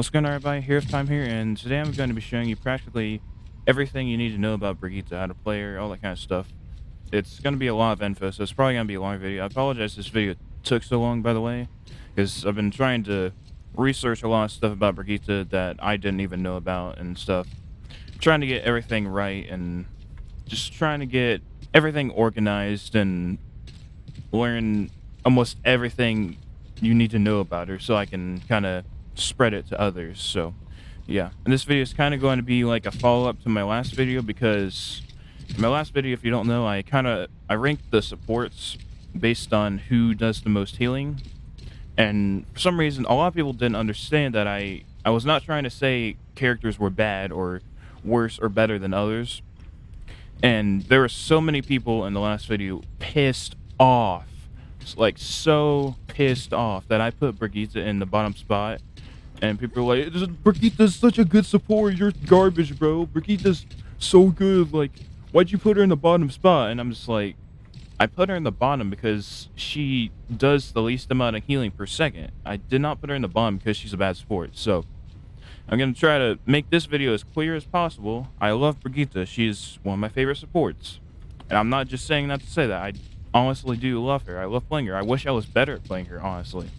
What's going on, everybody? Here's Time here, and today I'm going to be showing you practically everything you need to know about Brigitte, how to play her, all that kind of stuff. It's going to be a lot of info, so it's probably going to be a long video. I apologize this video took so long, by the way, because I've been trying to research a lot of stuff about Brigitte that I didn't even know about and stuff. Trying to get everything right and just trying to get everything organized and learn almost everything you need to know about her so I can kind of spread it to others. So yeah, and this video is kind of going to be like a follow-up to my last video, because in my last video, if you don't know, I ranked the supports based on who does the most healing, and for some reason a lot of people didn't understand that I was not trying to say characters were bad or worse or better than others. And there were so many people in the last video pissed off, like so pissed off, that I put Brigitte in the bottom spot. And people are like, Brigitte's such a good support, you're garbage, bro. Brigitte's so good, like, why'd you put her in the bottom spot? And I'm just like, I put her in the bottom because she does the least amount of healing per second. I did not put her in the bottom because she's a bad sport. So I'm going to try to make this video as clear as possible. I love Brigitte. She's one of my favorite supports. And I'm not just saying that to say that. I honestly do love her. I love playing her. I wish I was better at playing her, honestly.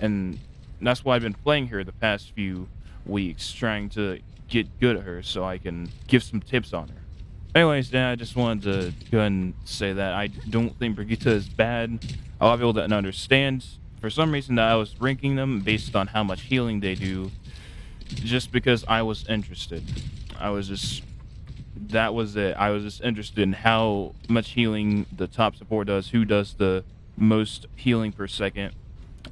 And that's why I've been playing her the past few weeks, trying to get good at her so I can give some tips on her. Anyways, then I just wanted to go ahead and say that I don't think Brigitte is bad. A lot of people didn't understand. For some reason, that I was ranking them based on how much healing they do, just because I was interested. That was it. I was just interested in how much healing the top support does, who does the most healing per second.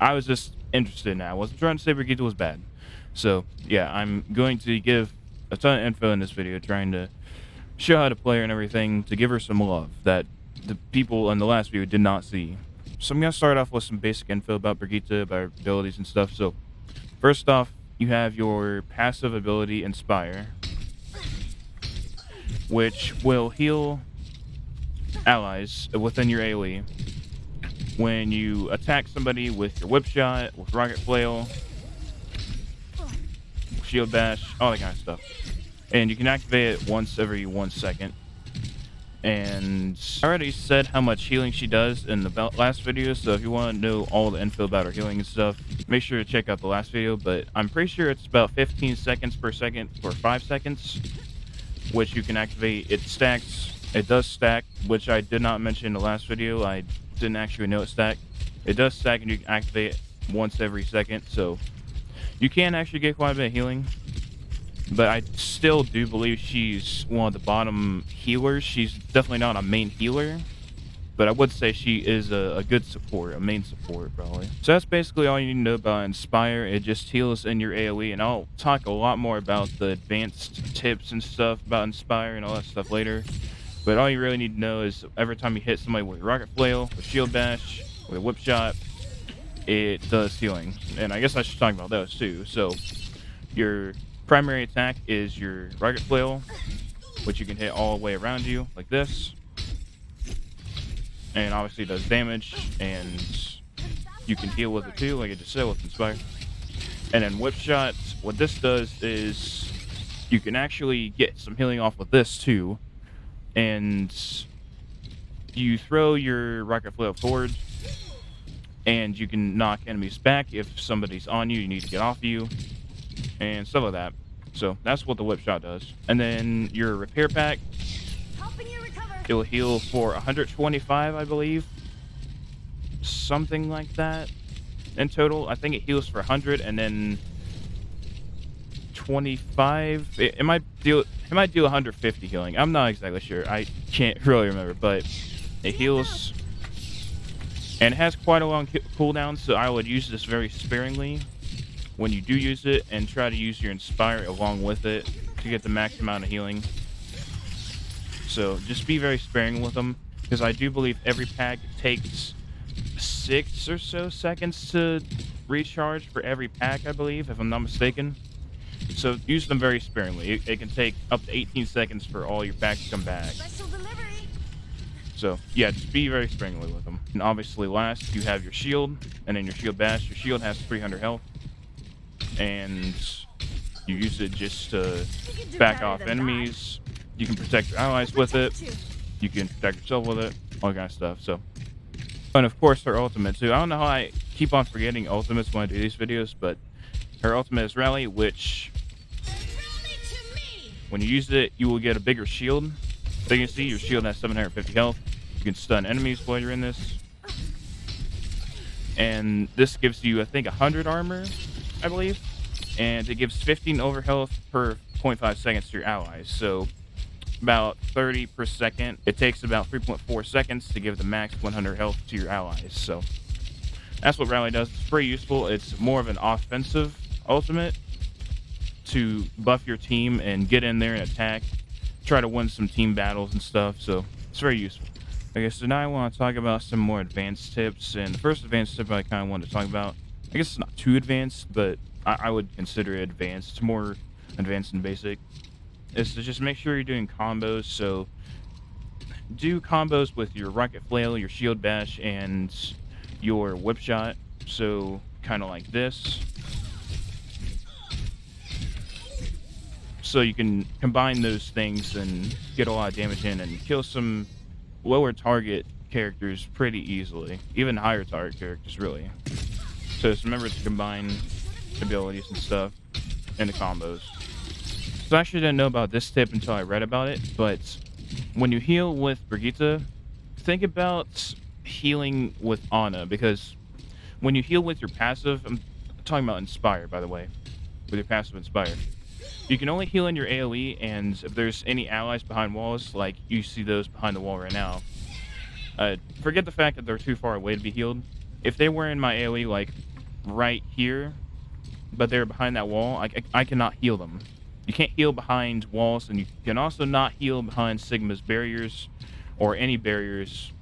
I was just interested in that. I wasn't trying to say Brigitte was bad. So yeah, I'm going to give a ton of info in this video, trying to show how to play her and everything, to give her some love that the people in the last video did not see. So I'm going to start off with some basic info about Brigitte, about her abilities and stuff. So first off, you have your passive ability, Inspire, which will heal allies within your AoE when you attack somebody with your whip shot, with rocket flail, shield bash, all that kind of stuff. And you can activate it once every 1 second. And I already said how much healing she does in the last video, so if you want to know all the info about her healing and stuff, make sure to check out the last video. But I'm pretty sure it's about 15 seconds per second for 5 seconds, which you can activate. It stacks. It does stack, which I did not mention in the last video. I didn't actually know it stacked. It does stack, and you can activate it once every second, so you can actually get quite a bit of healing. But I still do believe she's one of the bottom healers. She's definitely not a main healer, but I would say she is a good support, a main support probably. So that's basically all you need to know about Inspire. It just heals in your AoE, and I'll talk a lot more about the advanced tips and stuff about Inspire and all that stuff later. But all you really need to know is every time you hit somebody with rocket flail, with shield bash, with a whip shot, it does healing. And I guess I should talk about those too. So your primary attack is your rocket flail, which you can hit all the way around you like this, and obviously it does damage, and you can heal with it too, like I just said with Inspire. And then whip shot, what this does is you can actually get some healing off with this too, and you throw your rocket flail forward and you can knock enemies back. If somebody's on you, you need to get off you and stuff like that. So that's what the whip shot does. And then your repair pack, it will heal for 125, I believe, something like that in total. I think it heals for 100 and then 25. It might do 150 healing. I'm not exactly sure. I can't really remember, but it heals, and it has quite a long cooldown, so I would use this very sparingly when you do use it, and try to use your Inspire along with it to get the max amount of healing. So just be very sparing with them, because I do believe every pack takes 6 or so seconds to recharge for every pack, I believe, if I'm not mistaken. So use them very sparingly. It can take up to 18 seconds for all your packs to come back. So yeah, just be very sparingly with them. And obviously last, you have your shield, and then your shield bash. Your shield has 300 health. and you use it just to You can do back better off than enemies. You can protect your allies with it. Protect you. You can protect yourself with it. All kind of stuff. So, and of course her ultimate too. I don't know how I keep on forgetting ultimates when I do these videos, but her ultimate is Rally, which Rally to me. when you use it, you will get a bigger shield. So you can see your shield has 750 health. You can stun enemies while you're in this. And this gives you, I think, 100 armor, I believe. And it gives 15 over health per 0.5 seconds to your allies. So about 30 per second. It takes about 3.4 seconds to give the max 100 health to your allies. So that's what Rally does. It's pretty useful. It's more of an offensive ultimate to buff your team and get in there and attack. Try to win some team battles and stuff. So it's very useful. Okay, so now I want to talk about some more advanced tips. And the first advanced tip I kind of wanted to talk about, I guess it's not too advanced, but I would consider it advanced, more advanced than basic, is to just make sure you're doing combos. So do combos with your rocket flail, your shield bash, and your whip shot. So kind of like this. So you can combine those things and get a lot of damage in and kill some lower target characters pretty easily, even higher target characters really. So just remember to combine abilities and stuff into combos. So I actually didn't know about this tip until I read about it, but when you heal with Brigitte, think about healing with Ana, because when you heal with your passive, I'm talking about Inspire by the way, with your passive Inspire, you can only heal in your AoE, and if there's any allies behind walls, like you see those behind the wall right now, forget the fact that they're too far away to be healed. If they were in my AoE, like right here, but they're behind that wall, I cannot heal them. You can't heal behind walls, and you can also not heal behind Sigma's barriers, or any barriers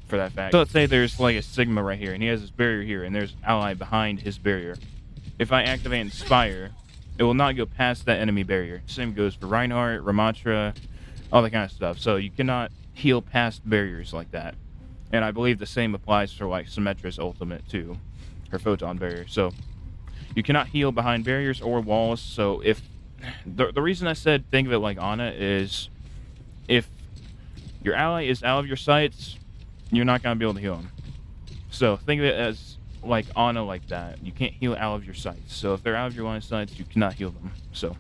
for that fact. So let's say there's like a Sigma right here, and he has his barrier here, and there's an ally behind his barrier. If I activate Inspire, it will not go past that enemy barrier. Same goes for Reinhardt, Ramatra, all that kind of stuff. So you cannot heal past barriers like that. And I believe the same applies for like Symmetra's ultimate too, her photon barrier. So you cannot heal behind barriers or walls. So if the reason I said think of it like Ana is, if your ally is out of your sights, you're not gonna be able to heal him. So think of it as like Ana, like that. You can't heal out of your sights. So if they're out of your line of sights, you cannot heal them. So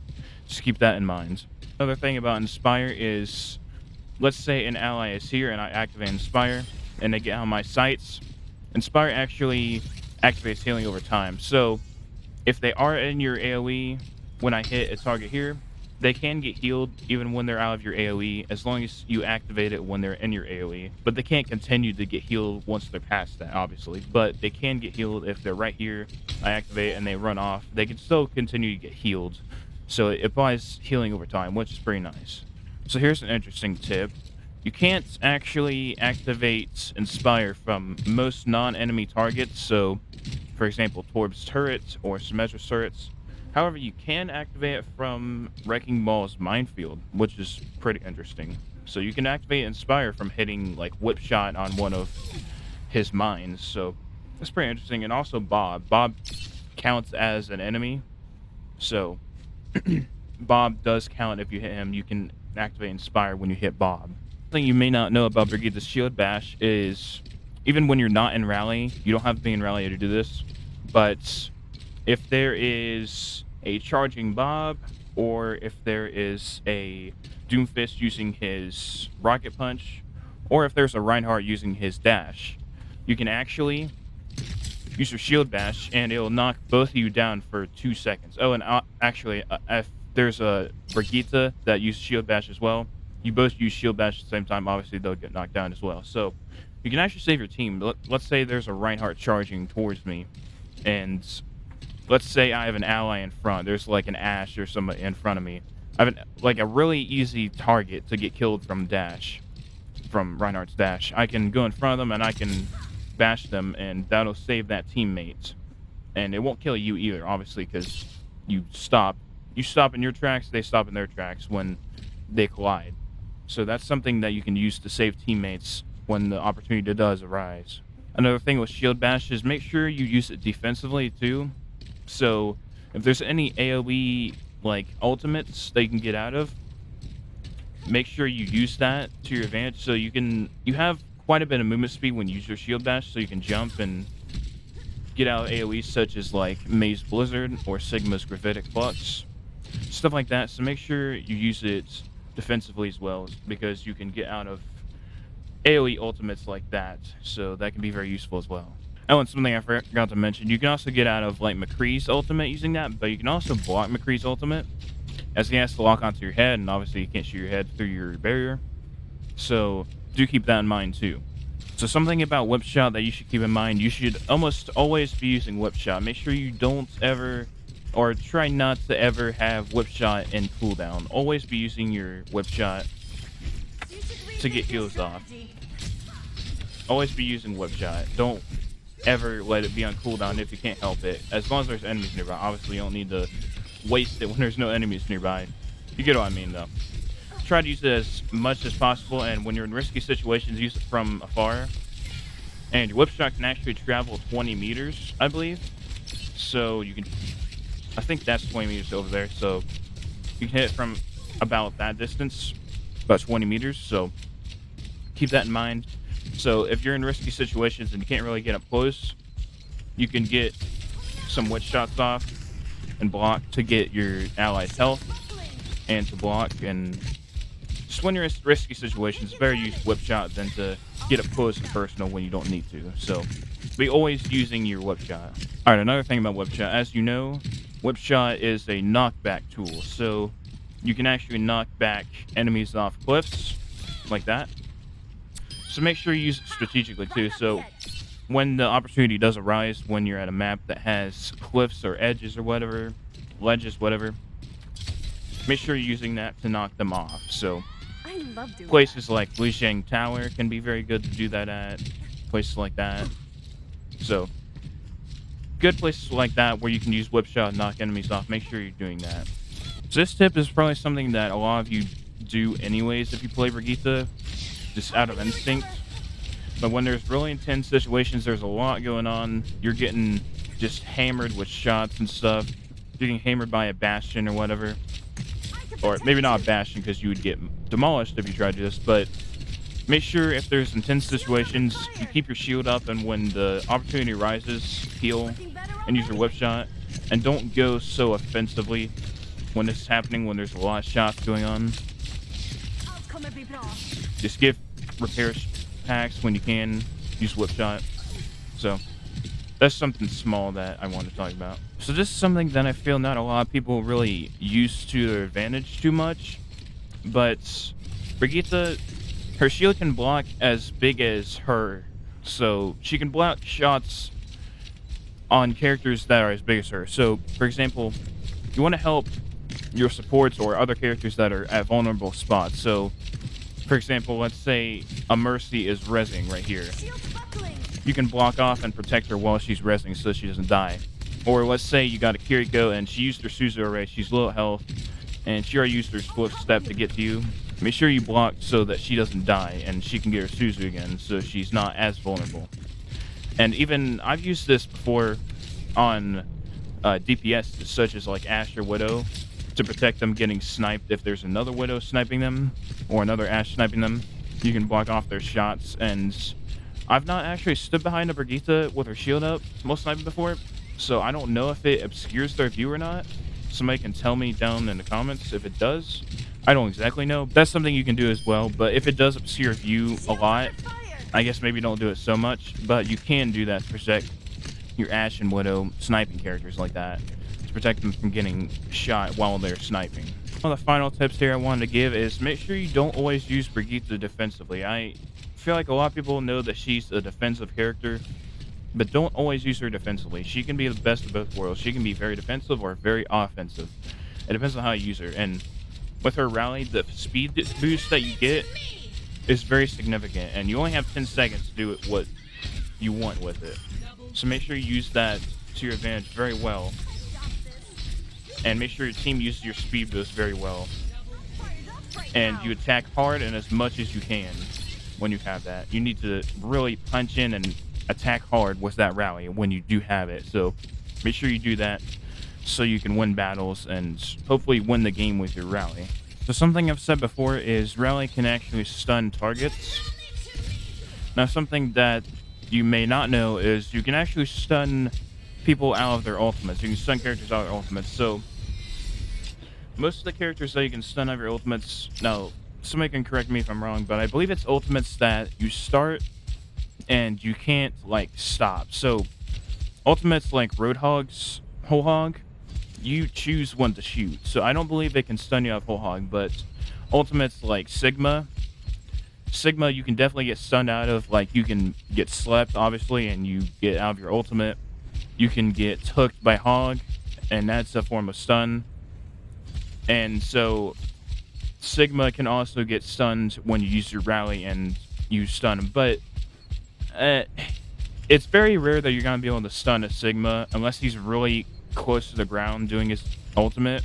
just keep that in mind. Another thing about Inspire is, let's say an ally is here and I activate Inspire and they get out of my sights. Inspire actually activates healing over time. So if they are in your AoE, when I hit a target here, they can get healed even when they're out of your AoE, as long as you activate it when they're in your AoE. But they can't continue to get healed once they're past that, obviously. But they can get healed if they're right here, I activate and they run off. They can still continue to get healed. So it applies healing over time, which is pretty nice. So here's an interesting tip. You can't actually activate Inspire from most non-enemy targets. So, for example, Torb's turrets or Symmetra's turrets. However, you can activate it from Wrecking Ball's Minefield, which is pretty interesting. So you can activate Inspire from hitting like Whip Shot on one of his mines. So that's pretty interesting. And also Bob. Bob counts as an enemy. So Bob does count if you hit him. You can activate Inspire when you hit Bob. Something you may not know about Brigitte's Shield Bash is, even when you're not in Rally, you don't have to be in Rally to do this, but if there is a charging Bob, or if there is a Doomfist using his Rocket Punch, or if there's a Reinhardt using his dash, you can actually use your Shield Bash and it'll knock both of you down for 2 seconds. Oh, and actually, if there's a Brigitte that uses Shield Bash as well, you both use Shield Bash at the same time, obviously they'll get knocked down as well. So you can actually save your team. Let's say there's a Reinhardt charging towards me, and let's say I have an ally in front. There's like an Ashe or somebody in front of me. I have like a really easy target to get killed from Reinhardt's dash. I can go in front of them and I can bash them, and that'll save that teammate. And it won't kill you either, obviously, because you stop in your tracks, they stop in their tracks when they collide. So that's something that you can use to save teammates when the opportunity does arise. Another thing with Shield Bash is make sure you use it defensively too. So If there's any AoE like ultimates that you can get out of, make sure you use that to your advantage. So you have quite a bit of movement speed when you use your shield bash, so you can jump and get out AoEs such as like Maze Blizzard or Sigma's Gravitic Flux, stuff like that. So make sure you use it defensively as well, because you can get out of AoE ultimates like that. So that can be very useful as well. Oh, and something I forgot to mention, you can also get out of like McCree's ultimate using that, but you can also block McCree's ultimate, as he has to lock onto your head, and obviously you can't shoot your head through your barrier. So do keep that in mind too. So something about whip shot that you should keep in mind, you should almost always be using whip shot. Make sure you don't ever, or try not to ever have whip shot in cooldown. Always be using your whip shot to get heals off. Always be using whip shot. Don't ever let it be on cooldown if you can't help it. As long as there's enemies nearby. Obviously you don't need to waste it when there's no enemies nearby. You get what I mean though. Try to use it as much as possible, and when you're in risky situations, use it from afar. And your whip shot can actually travel 20 meters, I believe. So you can, I think that's 20 meters over there. So you can hit it from about that distance, about 20 meters. So keep that in mind. So if you're in risky situations and you can't really get up close, you can get some whip shots off and block to get your allies' health and to block. And just when you're in risky situations, it's better to use whip shot than to get up close and personal when you don't need to. So be always using your whip shot. All right, another thing about whip shot, as you know, whip shot is a knockback tool. So you can actually knock back enemies off cliffs like that. So make sure you use it strategically too. So when the opportunity does arise, when you're at a map that has cliffs or edges or whatever, ledges, whatever, make sure you're using that to knock them off. So places like Lijiang Tower can be very good to do that at. Places like that. So good places like that where you can use whip shot and knock enemies off. Make sure you're doing that. So this tip is probably something that a lot of you do anyways if you play Brigitte, just out of instinct. But when there's really intense situations, there's a lot going on, you're getting just hammered with shots and stuff, you're getting hammered by a bastion or whatever, or maybe not a bastion because you would get demolished if you tried to do this, but make sure if there's intense situations, you keep your shield up, and when the opportunity arises, heal and use your whip shot, and don't go so offensively when this is happening, when there's a lot of shots going on. Just give repair packs when you can, use whip shot. So that's something small that I want to talk about. So this is something that I feel not a lot of people really use to their advantage too much, but Brigitte, her shield can block as big as her, so she can block shots on characters that are as big as her. So for example, you want to help your supports or other characters that are at vulnerable spots. So for example, let's say a Mercy is rezzing right here. You can block off and protect her while she's rezzing so she doesn't die. Or let's say you got a Kiriko and she used her Suzu already, she's low health, and she already used her split step to get to you. Make sure you block so that she doesn't die and she can get her Suzu again so she's not as vulnerable. And even, I've used this before on DPS such as like Ashe or Widow, to protect them getting sniped. If there's another Widow sniping them or another Ashe sniping them, you can block off their shots. And I've not actually stood behind a Brigitte with her shield up most sniping before, so I don't know if it obscures their view or not. Somebody can tell me down in the comments if it does. I don't exactly know. That's something you can do as well, but if it does obscure view a lot, I guess maybe don't do it so much, but you can do that to protect your Ashe and Widow sniping characters like that, to protect them from getting shot while they're sniping. One of the final tips here I wanted to give is make sure you don't always use Brigitte defensively. I feel like a lot of people know that she's a defensive character, but don't always use her defensively. She can be the best of both worlds. She can be very defensive or very offensive. It depends on how you use her. And with her rally, the speed boost that you get is very significant, and you only have 10 seconds to do what you want with it. So make sure you use that to your advantage very well, and make sure your team uses your speed boost very well, and you attack hard and as much as you can. When you have that, you need to really punch in and attack hard with that rally when you do have it. So make sure you do that. so you can win battles and hopefully win the game with your rally. So something I've said before is rally can actually stun targets. Now something that you may not know is you can actually stun people out of their ultimates. You can stun characters out of their ultimates. So most of the characters that you can stun out of your ultimates, now somebody can correct me if I'm wrong, but I believe it's ultimates that you start and you can't like stop. So ultimates like Roadhog's Whole Hog, you choose when to shoot. So I don't believe it can stun you out of Whole Hog, but ultimates like Sigma, you can definitely get stunned out of. Like you can get slept, obviously, and you get out of your ultimate. You can get hooked by Hog, and that's a form of stun. And so Sigma can also get stunned when you use your rally and you stun him. But it's very rare that you're going to be able to stun a Sigma unless he's really close to the ground doing his ultimate.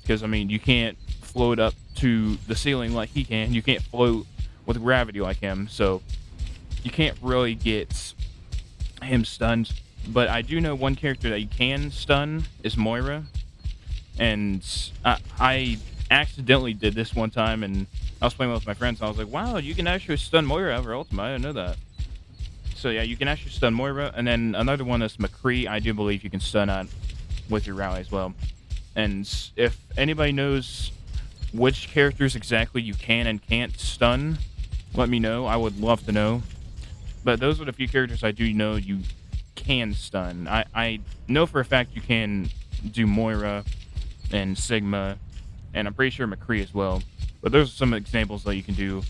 Because, I mean, you can't float up to the ceiling like he can. You can't float with gravity like him. So you can't really get him stunned. But I do know one character that you can stun is Moira. And I accidentally did this one time, and I was playing with my friends, and I was like, wow, you can actually stun Moira out of her ultimate. I didn't know that. So yeah, you can actually stun Moira. And then another one is McCree. I do believe you can stun out with your rally as well. And if anybody knows which characters exactly you can and can't stun, let me know. I would love to know. But those are the few characters I do know you can stun. I know for a fact you can do Moira and Sigma, and I'm pretty sure McCree as well. But those are some examples that you can do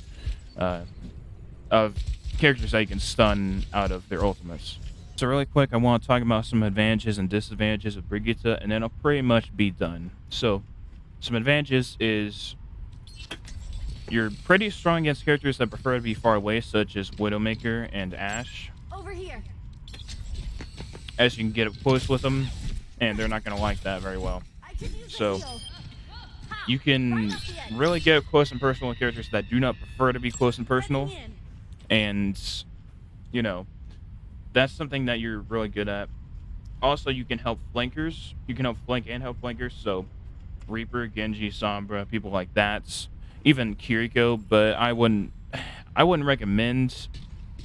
of characters that you can stun out of their ultimates. So really quick, I want to talk about some advantages and disadvantages of Brigitte, and then I'll pretty much be done. So, some advantages is you're pretty strong against characters that prefer to be far away, such as Widowmaker and Ashe. Over here. As you can get up close with them, and they're not going to like that very well. So you can really get up close and personal with characters that do not prefer to be close and personal. And, you know, that's something that you're really good at. Also, you can help flankers. You can help flank and help flankers. So Reaper, Genji, Sombra, people like that. Even Kiriko, but I wouldn't recommend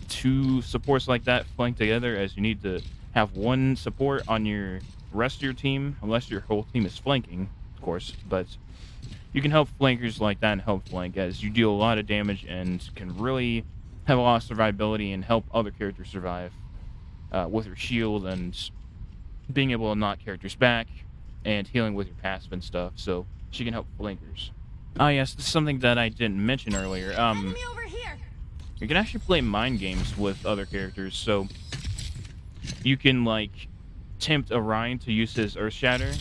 two supports like that flank together, as you need to have one support on your rest of your team, unless your whole team is flanking, of course. But you can help flankers like that and help flank, as you deal a lot of damage and can really have a lot of survivability and help other characters survive with your shield and being able to knock characters back and healing with your passive and stuff. So she can help flankers. Ah, yes, this is something that I didn't mention earlier. Enemy over here. You can actually play mind games with other characters. So you can like tempt Orion to use his Earth Shatter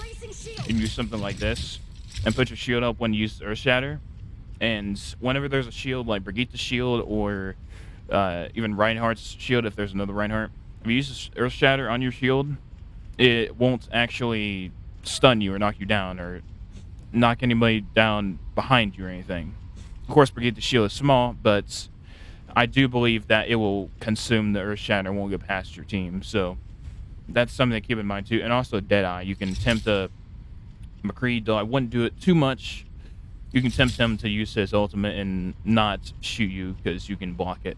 and use something like this and put your shield up when you use Earth Shatter. And whenever there's a shield like Brigitte's shield or even Reinhardt's shield, if there's another Reinhardt, if you use Earth Shatter on your shield, it won't actually stun you or knock you down or knock anybody down behind you or anything. Of course, Brigitte's shield is small, but I do believe that it will consume the Earth Shatter and won't get past your team. So that's something to keep in mind too. And also Deadeye. You can tempt a McCree, though I wouldn't do it too much. You can tempt him to use his ultimate and not shoot you because you can block it.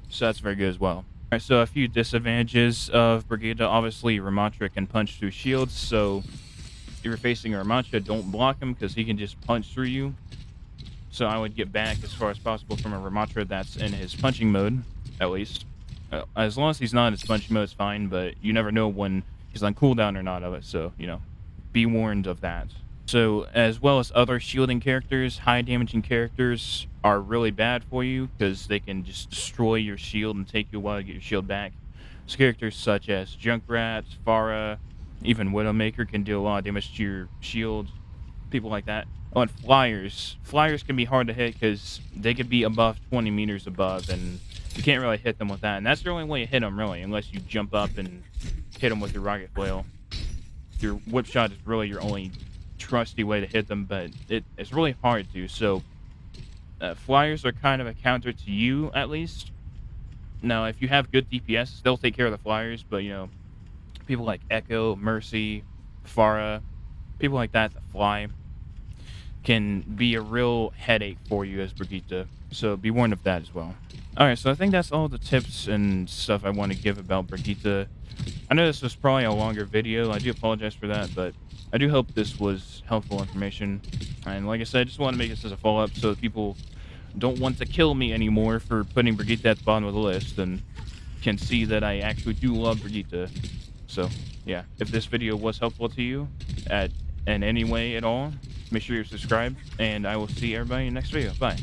So that's very good as well. Alright, so a few disadvantages of Brigitte. Obviously, Ramattra can punch through shields, so if you're facing a Ramattra, don't block him because he can just punch through you. So I would get back as far as possible from a Ramattra that's in his punching mode, at least. As long as he's not in his punching mode, it's fine, but you never know when he's on cooldown or not of it, so, you know, be warned of that. So, as well as other shielding characters, high damaging characters are really bad for you because they can just destroy your shield and take you a while to get your shield back. So characters such as Junkrat, Pharah, even Widowmaker can deal a lot of damage to your shield, people like that. Oh, and Flyers. Flyers can be hard to hit because they could be above 20 meters above, and you can't really hit them with that. And that's the only way you hit them, really, unless you jump up and hit them with your rocket flail. Your whip shot is really your only trusty way to hit them, but it's really hard to. So Flyers are kind of a counter to you, at least. Now, if you have good DPS, they'll take care of the Flyers, but, you know, people like Echo, Mercy, Farah, people like that that fly can be a real headache for you as Brigitte. So be warned of that as well. Alright, so I think that's all the tips and stuff I want to give about Brigitte. I know this was probably a longer video. I do apologize for that, but I do hope this was helpful information. And like I said, I just want to make this as a follow-up so that people don't want to kill me anymore for putting Brigitte at the bottom of the list and can see that I actually do love Brigitte. So, yeah, if this video was helpful to you in any way at all, make sure you're subscribed, and I will see everybody in the next video. Bye.